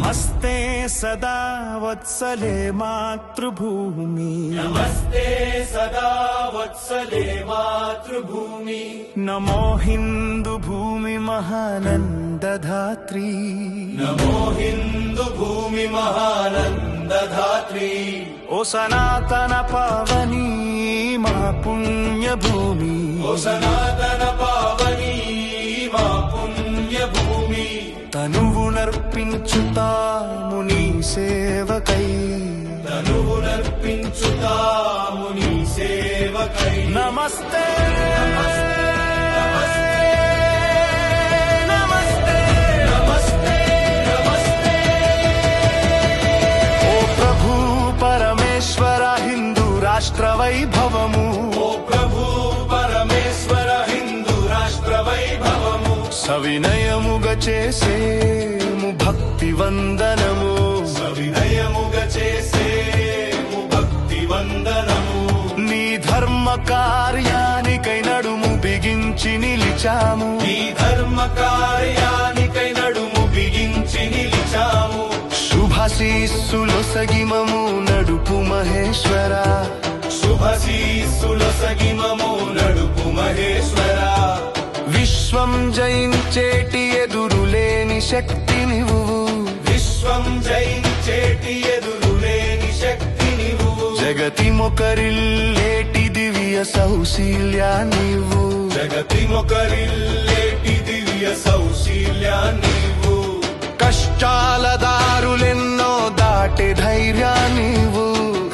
नमस्ते सदा वत्सले मातृभूमि नमस्ते सदा वत्सले मातृभूमि नमो हिंदू भूमि महानंदधात्री नमो हिंदू भूमि महानंदधात्री ओ सनातन पावनी मा पुण्य भूमि ओ सनातन पावनी मा पुण्य भूमि तनुवुनर्पिंचुतामु नी सेवकै तनुवुनर्पिंचुतामु नी सेवकै नमस्ते రాష్ట్ర వైభవము ఓ ప్రభు పరమేశ్వర హిందూ రాష్ట్ర వైభవము సవినయముగా చేసేము భక్తి వందనము సవినయముగా చేసేము భక్తి వందనము నీ ధర్మ కార్యానికై నడుము బిగించి నిలిచాము నీ ధర్మ కార్యానికై నడుము బిగించి నిలిచాము శుభాశీస్సులొసగి మము నడుపు మహేశ్వర శుభాశీస్సులొసగి మము నడుపు మహేశ్వర విశ్వం జయించేటి ఎదురులేని శక్తి నీవు విశ్వం జయించేటి ఎదురులేని శక్తి నీవు జగతి మొకరిల్లేటి దివ్య సౌశీల్యా నీవు జగతి మొకరిల్లేటి దివ్య సౌశీల్యా నీవు కష్టాల దారులెన్నో దాటే ధైర్యా నీవు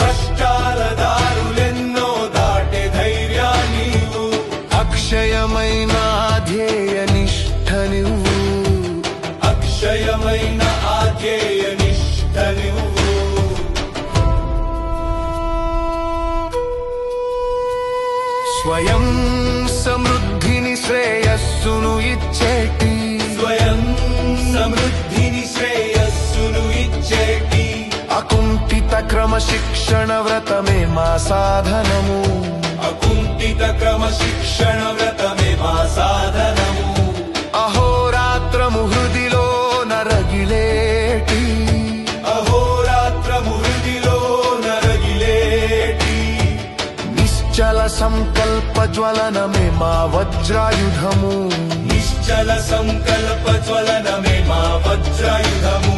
కష్టాల దారులెన్నో దాటే ధైర్యా నీవు అక్షయమైన ధ్యేయ నిష్ఠ నువ్వు అక్షయమైన ఆధ్యేయ నిష్ఠ నువ్వు స్వయం సమృద్ధిని శ్రేయస్సును ఇచ్చేటి స్వయం సమృద్ధిని శ్రేయస్సును ఇచ్చేటి అకుంఠిత క్రమశిక్షణ వ్రతమే మా సాధనము అకుంఠిత క్రమశిక్షణ వ్రతమే మా సాధనము అహోరాత్రము హృదిలో నరగిలేటి అహోరాత్రము హృదిలో నరగిలేటి నిశ్చల సంకల్ప జ్వలనమే మా వజ్రాయుధము నిశ్చల సంకల్ప జ్వలనమే మా వజ్రాయుధము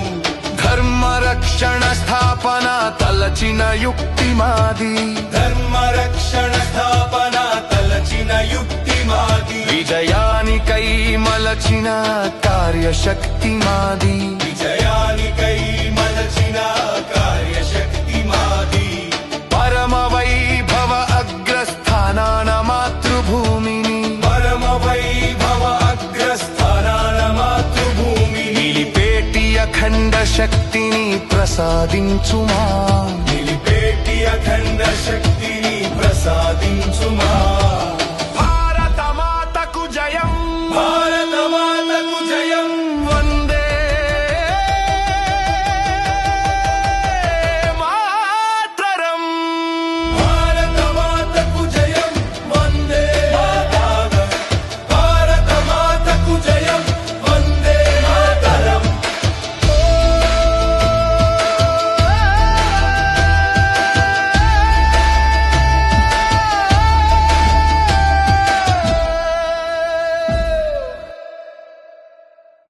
ధర్మ రక్షణ స్థాపన తలచిన యుక్తి మాది ధర్మ రక్షణ స్థాపన తలచిన యుక్తి మాది విజయానికై మలచిన కార్యశక్తి మాది విజయానికై మలచిన కార్యశక్తి మాది పరమ వైభవ అగ్రస్థానాన మాతృభూమిని పరమ వైభవ అగ్రస్థానాన మాతృభూమిని నిలిపేటి అఖండ శక్తిని ప్రసాదించుమా నిలిపేటి అఖండ శక్తిని ప్రసాదించుమా